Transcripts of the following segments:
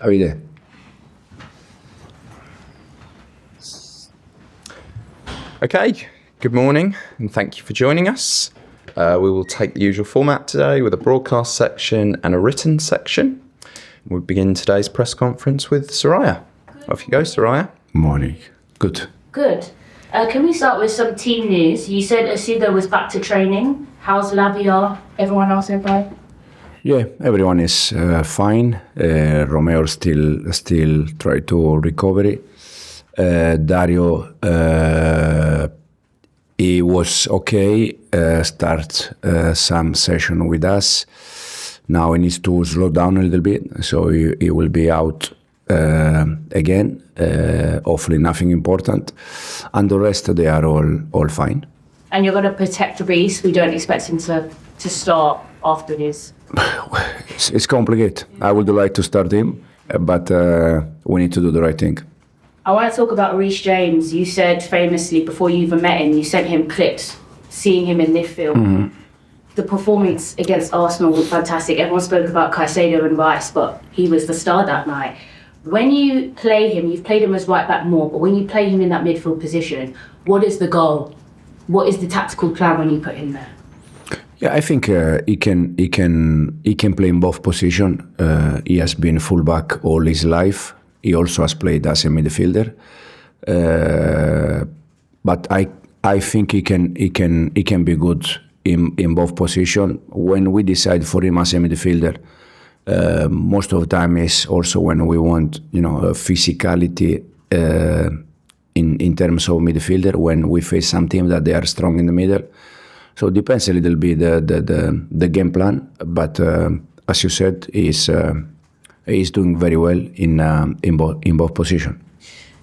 Davide. Okay, good morning and thank you for joining us. We will take the usual format today with a broadcast section and a written section. We'll begin today's press conference with Soraya. Off you go, Soraya. Morning. Good. Good. Can we start with some team news? You said Essugo was back to training. How's Lavia? Everyone else okay? Yeah, everyone is fine. Roméo still try to recover. Dário, he was okay. Start some session with us. Now he needs to slow down a little bit, so he will be out again. Hopefully nothing important, and the rest they are all fine. And you're going to protect Reece. We don't expect him to start after his. It's complicated. I would like to start him, but we need to do the right thing. I want to talk about Reece James. You said famously before you even met him, you sent him clips, seeing him in midfield. Mm-hmm. The performance against Arsenal was fantastic. Everyone spoke about Caicedo and Rice, but he was the star that night. When you play him, you've played him as right back more, but when you play him in that midfield position, what is the goal? What is the tactical plan when you put him there? Yeah, I think he can play in both positions. He has been fullback all his life. He also has played as a midfielder, but I think he can be good in both positions. When we decide for him as a midfielder, most of the time is also when we want physicality in terms of midfielder. When we face some team that they are strong in the middle, so it depends a little bit the game plan. But as you said, he's doing very well in both positions.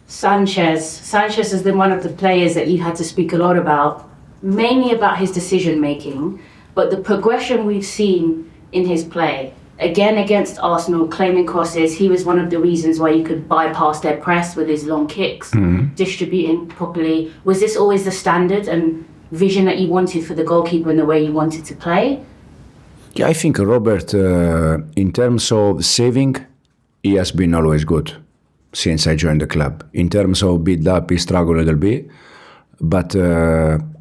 Sanchez has been one of the players that you've had to speak a lot about, mainly about his decision making, but the progression we've seen in his play. Again, against Arsenal, claiming crosses, he was one of the reasons why you could bypass their press with his long kicks, distributing properly. Was this always the standard and vision that you wanted for the goalkeeper and the way you wanted to play? Yeah, I think Robert, in terms of saving, he has been always good since I joined the club. In terms of build-up, he struggled a little bit. But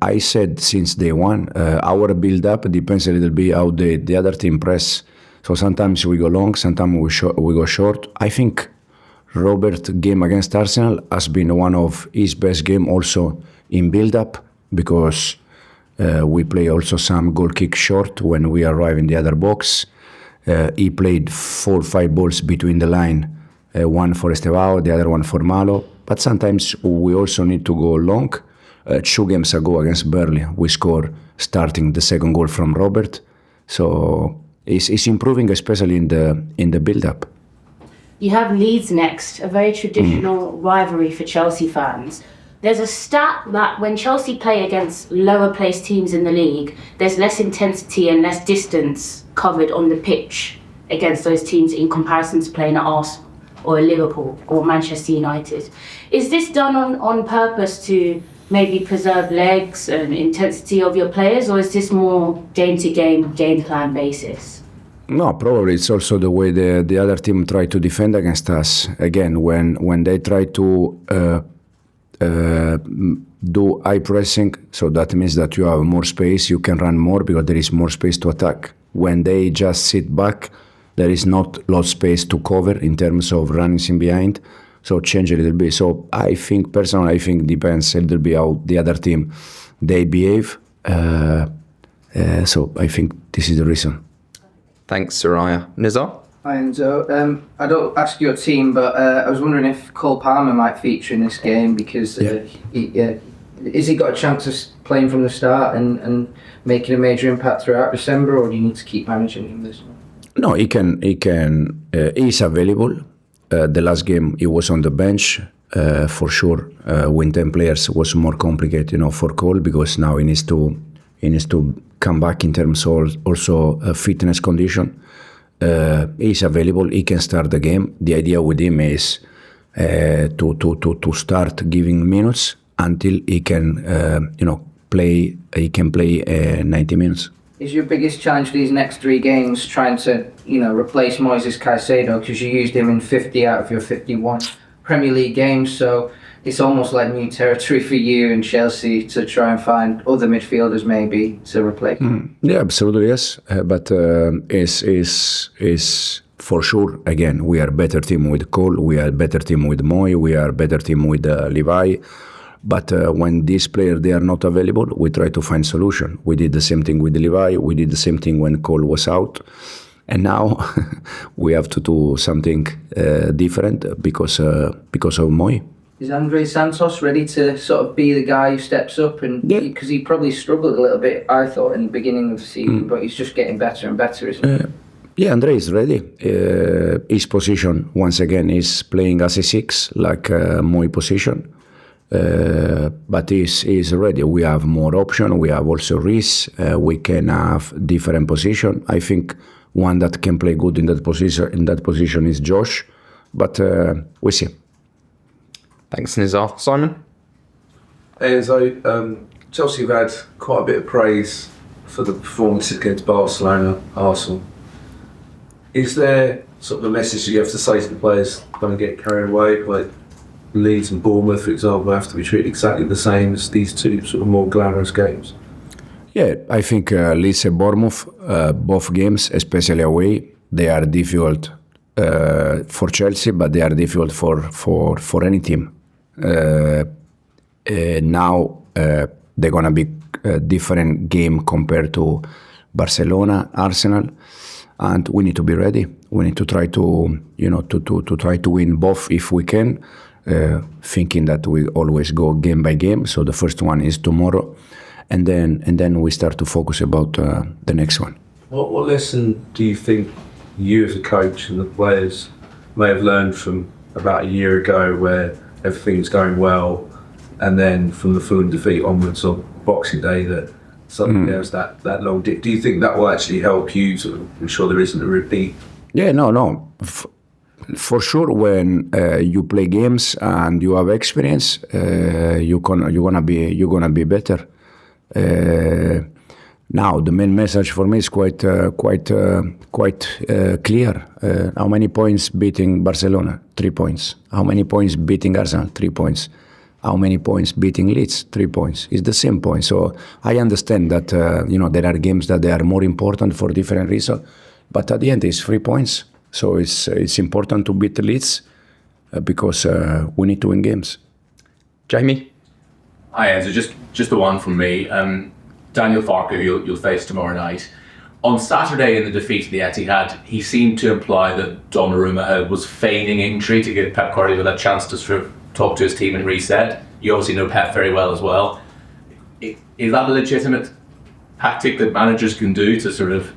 I said since day one, our build-up depends a little bit how the other team press. So sometimes we go long, sometimes we go short. I think Robert's game against Arsenal has been one of his best game also in build-up, because we play also some goal kick short when we arrive in the other box. He played 4 or 5 balls between the line, one for Estevao, the other one for Malo. But sometimes we also need to go long. 2 games ago against Burnley, we scored starting the second goal from Robert. So it's improving, especially in the build-up. You have Leeds next, a very traditional rivalry for Chelsea fans. There's a stat that when Chelsea play against lower placed teams in the league, there's less intensity and less distance covered on the pitch against those teams in comparison to playing at Arsenal or Liverpool or Manchester United. Is this done on purpose to maybe preserve legs and intensity of your players, or is this more game-to-game, game plan basis? No, probably it's also the way the other team try to defend against us. Again, when they try to do high pressing, so that means that you have more space, you can run more because there is more space to attack. When they just sit back, there is not lot of space to cover in terms of running in behind, so change a little bit. So I think personally, depends a little bit how the other team they behave. So I think this is the reason. Thanks, Soraya. Nizar? Hi Enzo. I don't ask your team, but I was wondering if Cole Palmer might feature in this game, because has he got a chance of playing from the start and making a major impact throughout December, or do you need to keep managing him this one? No, he can. He's available. The last game he was on the bench. For sure, with 10 players was more complicated, for Cole, because now he needs to come back in terms of also fitness condition. He's available. He can start the game. The idea with him is to start giving minutes until he can play. He can play 90 minutes. Is your biggest challenge these next 3 games trying to, replace Moisés Caicedo, because you used him in 50 out of your 51 Premier League games, so it's almost like new territory for you and Chelsea to try and find other midfielders maybe to replace him? Yeah, absolutely, yes. But is for sure, again, we are a better team with Cole, we are a better team with Moy, we are a better team with Levi. But when these players, they are not available, we try to find solution. We did the same thing with Levi, we did the same thing when Cole was out. And now we have to do something different because of Moy. Is Andrey Santos ready to sort of be the guy who steps up? And because he probably struggled a little bit, I thought, in the beginning of the season, but he's just getting better and better, isn't he? Yeah, Andrey is ready. His position, once again, is playing as a 6, like Moy position. But he's ready. We have more option. We have also Reece. We can have different position. I think one that can play good in that position is Josh. But we see. Thanks, Nizar. Simon? Enzo, Chelsea have had quite a bit of praise for the performance against Barcelona, Arsenal. Is there sort of a message you have to say to the players don't get carried away? Like Leeds and Bournemouth, for example, have to be treated exactly the same as these 2 sort of more glamorous games? Yeah, I think Leeds and Bournemouth, both games, especially away, they are difficult for Chelsea, but they are difficult for any team. Now they're gonna be a different game compared to Barcelona, Arsenal, and we need to be ready. We need to try to to try to win both if we can. Thinking that we always go game by game. So the first one is tomorrow, and then we start to focus about the next one. What lesson do you think you as a coach and the players may have learned from about a year ago, where everything's going well, and then from the Fulham defeat onwards on Boxing Day that suddenly there's that long dip? Do you think that will actually help you sort of ensure there isn't a repeat? Yeah, no. For sure, when you play games and you have experience, you're gonna be better. Now the main message for me is quite clear. How many points beating Barcelona? 3 points. How many points beating Arsenal? 3 points. How many points beating Leeds? 3 points. It's the same point. So I understand that there are games that they are more important for different reasons, but at the end it's 3 points. So it's important to beat Leeds because we need to win games. Jamie? Hi, Enzo. Just the one from me. Daniel Farke, who you'll face tomorrow night. On Saturday in the defeat of the Etihad, he seemed to imply that Donnarumma was feigning injury to give Pep Guardiola a chance to sort of talk to his team and reset. You obviously know Pep very well as well. Is that a legitimate tactic that managers can do to sort of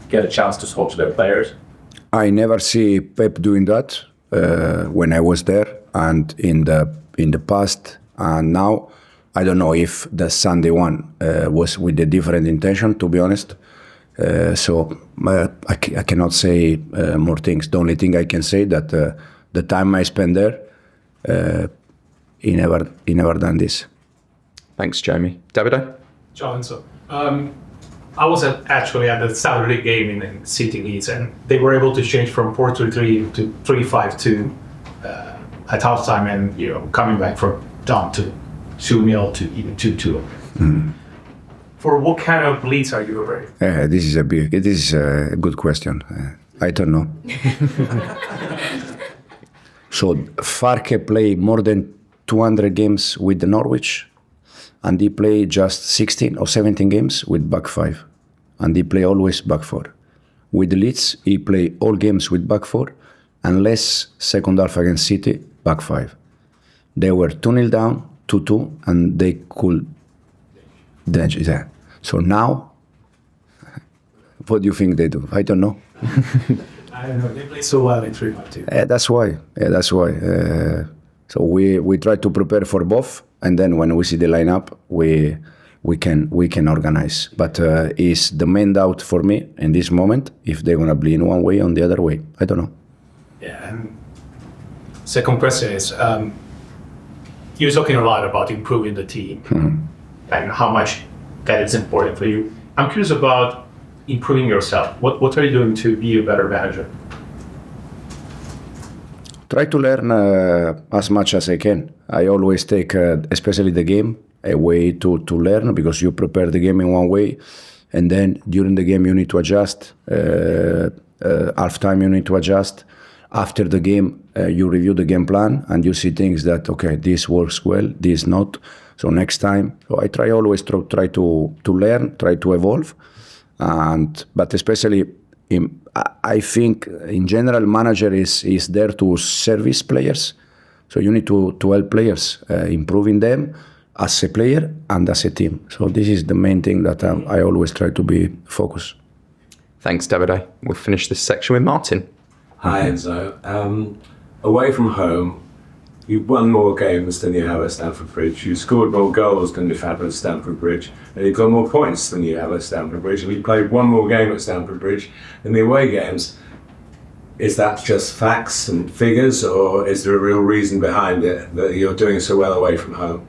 get a chance to talk to their players? I never see Pep doing that when I was there and in the past, and now I don't know if the Sunday one was with a different intention, to be honest. So I cannot say more things. The only thing I can say that the time I spent there, he never done this. Thanks, Jamie. Davido? Ciao, Enzo. I was actually at the Saturday game in City Leeds, and they were able to change from 4-3 to 3-5-2 at halftime, and coming back from down to 2-0 to even 2-2. For what kind of Leeds are you afraid? This is a good question. I don't know. So Farke played more than 200 games with the Norwich, and he played just 16 or 17 games with back 5, and he play always back 4. With Leeds, he play all games with back 4, unless second half against City, back 5. They were 2-0 down, 2-2, and they could dodge that. So now, what do you think they do? I don't know. I don't know. They play so well in 3-5-2. That's why. So we try to prepare for both, and then when we see the lineup, we can organize. But is the main doubt for me in this moment if they're gonna be in one way or the other way? I don't know. Yeah. And second question is, you're talking a lot about improving the team and how much that is important for you. I'm curious about improving yourself. What are you doing to be a better manager? Try to learn as much as I can. I always take, especially the game, a way to learn, because you prepare the game in one way, and then during the game you need to adjust. Half-time you need to adjust. After the game, you review the game plan and you see things that, okay, this works well, this not. So next time, so I try always to try to learn, try to evolve, but especially I think in general, manager is there to service players. So you need to help players, improving them as a player and as a team. So this is the main thing that I always try to be focused. Thanks, Davide. We'll finish this section with Martin. Hi, Enzo. Away from home, you won more games than you have at Stamford Bridge. You scored more goals than you've had at Stamford Bridge. And you've got more points than you have at Stamford Bridge. And you played one more game at Stamford Bridge. In the away games, is that just facts and figures, or is there a real reason behind it that you're doing so well away from home?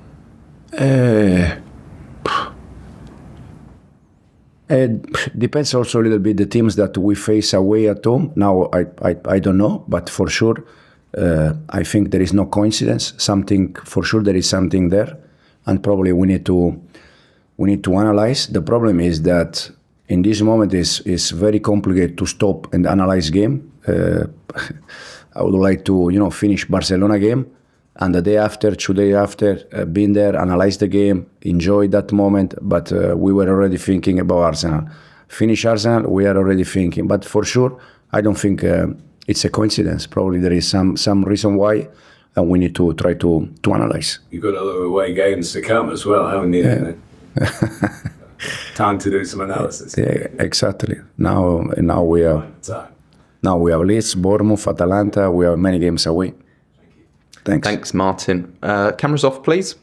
It depends also a little bit the teams that we face away at home. Now, I don't know, but for sure, I think there is no coincidence. For sure there is something there, and probably we need to analyze. The problem is that in this moment is very complicated to stop and analyze game. I would like to finish Barcelona game, and the day after, 2 days after, been there, analyze the game, enjoy that moment. But we were already thinking about Arsenal. Finish Arsenal, we are already thinking. But for sure, I don't think it's a coincidence. Probably there is some reason why, and we need to try to analyze. You've got other away games to come as well, haven't you? Yeah. Time to do some analysis. Yeah, exactly. Now we have Leeds, Bournemouth, Atalanta. We have many games away. Thanks. Thanks, Martin. Cameras off, please.